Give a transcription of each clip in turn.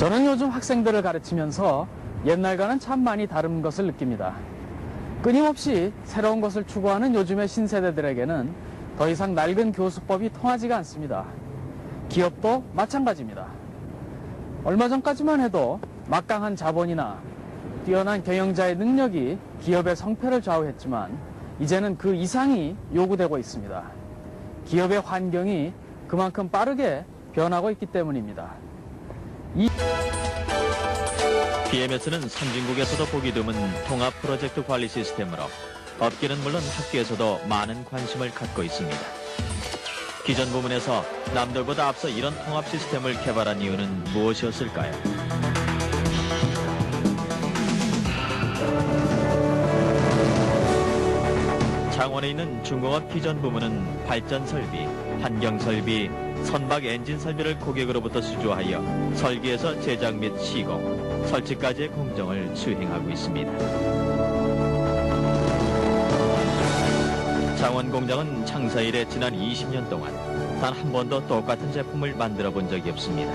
저는 요즘 학생들을 가르치면서 옛날과는 참 많이 다른 것을 느낍니다. 끊임없이 새로운 것을 추구하는 요즘의 신세대들에게는 더 이상 낡은 교수법이 통하지가 않습니다. 기업도 마찬가지입니다. 얼마 전까지만 해도 막강한 자본이나 뛰어난 경영자의 능력이 기업의 성패를 좌우했지만 이제는 그 이상이 요구되고 있습니다. 기업의 환경이 그만큼 빠르게 변하고 있기 때문입니다. BMS는 선진국에서도 보기 드문 통합 프로젝트 관리 시스템으로 업계는 물론 학계에서도 많은 관심을 갖고 있습니다. 기존 부문에서 남들보다 앞서 이런 통합 시스템을 개발한 이유는 무엇이었을까요? 창원에 있는 중공업 기존 부문은 발전 설비, 환경 설비, 선박 엔진 설비를 고객으로부터 수주하여 설계에서 제작 및 시공, 설치까지의 공정을 수행하고 있습니다. 창원 공장은 창사 이래 지난 20년 동안 단 한 번도 똑같은 제품을 만들어 본 적이 없습니다.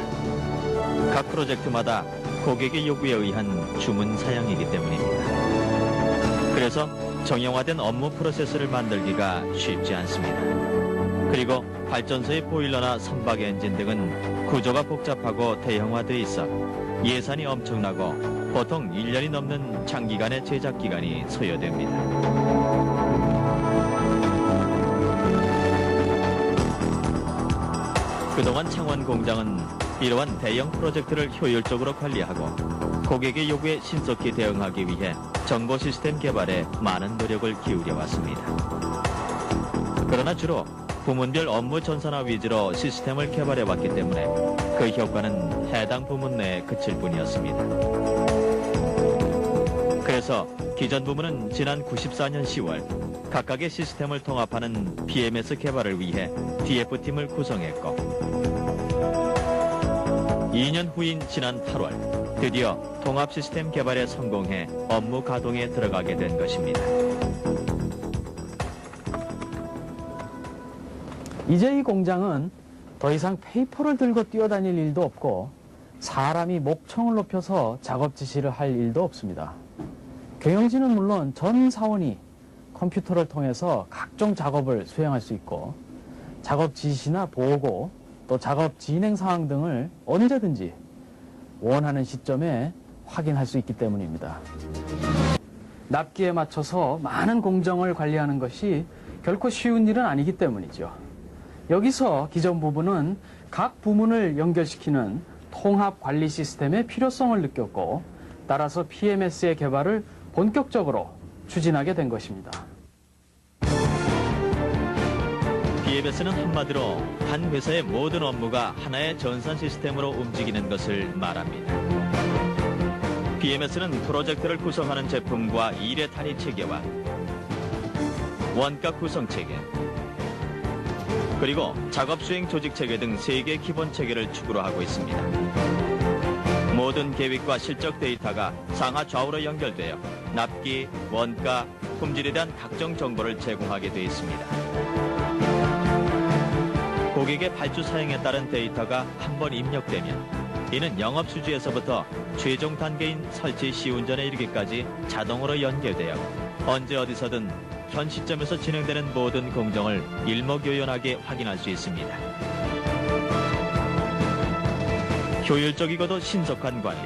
각 프로젝트마다 고객의 요구에 의한 주문 사양이기 때문입니다. 그래서 정형화된 업무 프로세스를 만들기가 쉽지 않습니다. 그리고 발전소의 보일러나 선박 엔진 등은 구조가 복잡하고 대형화되어 있어 예산이 엄청나고 보통 1년이 넘는 장기간의 제작 기간이 소요됩니다. 그동안 창원 공장은 이러한 대형 프로젝트를 효율적으로 관리하고 고객의 요구에 신속히 대응하기 위해 정보 시스템 개발에 많은 노력을 기울여 왔습니다. 그러나 주로 부문별 업무 전산화 위주로 시스템을 개발해 왔기 때문에 그 효과는 해당 부문 내에 그칠 뿐이었습니다. 그래서 기존 부문은 지난 94년 10월 각각의 시스템을 통합하는 BMS 개발을 위해 DF팀을 구성했고 2년 후인 지난 8월 드디어 통합 시스템 개발에 성공해 업무 가동에 들어가게 된 것입니다. 이제 이 공장은 더 이상 페이퍼를 들고 뛰어다닐 일도 없고 사람이 목청을 높여서 작업 지시를 할 일도 없습니다. 경영진은 물론 전 사원이 컴퓨터를 통해서 각종 작업을 수행할 수 있고 작업 지시나 보고 또 작업 진행 상황 등을 언제든지 원하는 시점에 확인할 수 있기 때문입니다. 납기에 맞춰서 많은 공정을 관리하는 것이 결코 쉬운 일은 아니기 때문이죠. 여기서 기존 부문은 각 부문을 연결시키는 통합 관리 시스템의 필요성을 느꼈고 따라서 PMS의 개발을 본격적으로 추진하게 된 것입니다. BMS는 한마디로 한 회사의 모든 업무가 하나의 전산 시스템으로 움직이는 것을 말합니다. BMS는 프로젝트를 구성하는 제품과 일의 단위 체계와 원가 구성 체계, 그리고 작업 수행 조직 체계 등 3개의 기본 체계를 축으로 하고 있습니다. 모든 계획과 실적 데이터가 상하 좌우로 연결되어 납기, 원가, 품질에 대한 각종 정보를 제공하게 되어 있습니다. 고객의 발주 사양에 따른 데이터가 한 번 입력되면 이는 영업 수주에서부터 최종 단계인 설치 시운전에 이르기까지 자동으로 연결되어 언제 어디서든 현 시점에서 진행되는 모든 공정을 일목요연하게 확인할 수 있습니다. 효율적이고도 신속한 관리,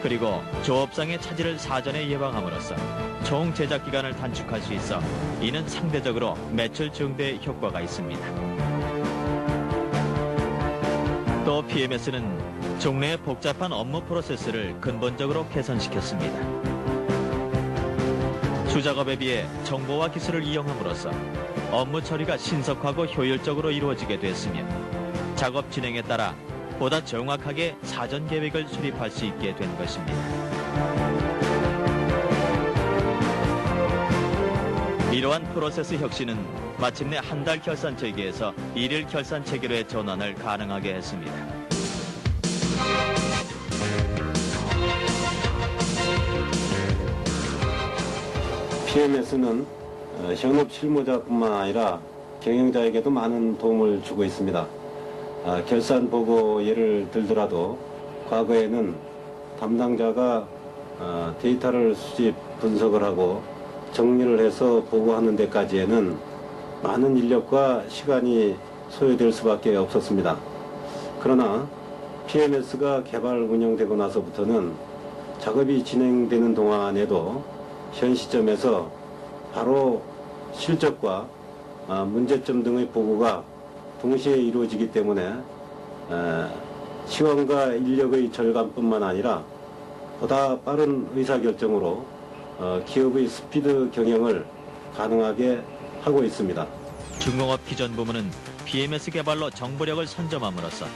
그리고 조업상의 차질을 사전에 예방함으로써 총 제작 기간을 단축할 수 있어 이는 상대적으로 매출 증대에 효과가 있습니다. 또 PMS는 종래의 복잡한 업무 프로세스를 근본적으로 개선시켰습니다. 수작업에 비해 정보와 기술을 이용함으로써 업무 처리가 신속하고 효율적으로 이루어지게 됐으며 작업 진행에 따라 보다 정확하게 사전 계획을 수립할 수 있게 된 것입니다. 이러한 프로세스 혁신은 마침내 한 달 결산 체계에서 1일 결산 체계로의 전환을 가능하게 했습니다. PMS는 현업 실무자뿐만 아니라 경영자에게도 많은 도움을 주고 있습니다. 결산 보고 예를 들더라도 과거에는 담당자가 데이터를 수집, 분석을 하고 정리를 해서 보고하는 데까지에는 많은 인력과 시간이 소요될 수밖에 없었습니다. 그러나 PMS가 개발 운영되고 나서부터는 작업이 진행되는 동안에도 현 시점에서 바로 실적과 문제점 등의 보고가 동시에 이루어지기 때문에 시간과 인력의 절감뿐만 아니라 보다 빠른 의사결정으로 기업의 스피드 경영을 가능하게 하고 있습니다. 중공업 기존부문은 PMS 개발로 정보력을 선점함으로써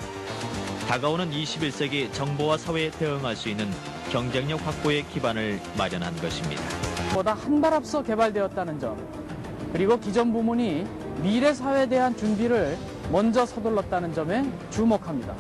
다가오는 21세기 정보화 사회에 대응할 수 있는 경쟁력 확보의 기반을 마련한 것입니다. 보다 한 발 앞서 개발되었다는 점, 그리고 기존 부문이 미래 사회에 대한 준비를 먼저 서둘렀다는 점에 주목합니다.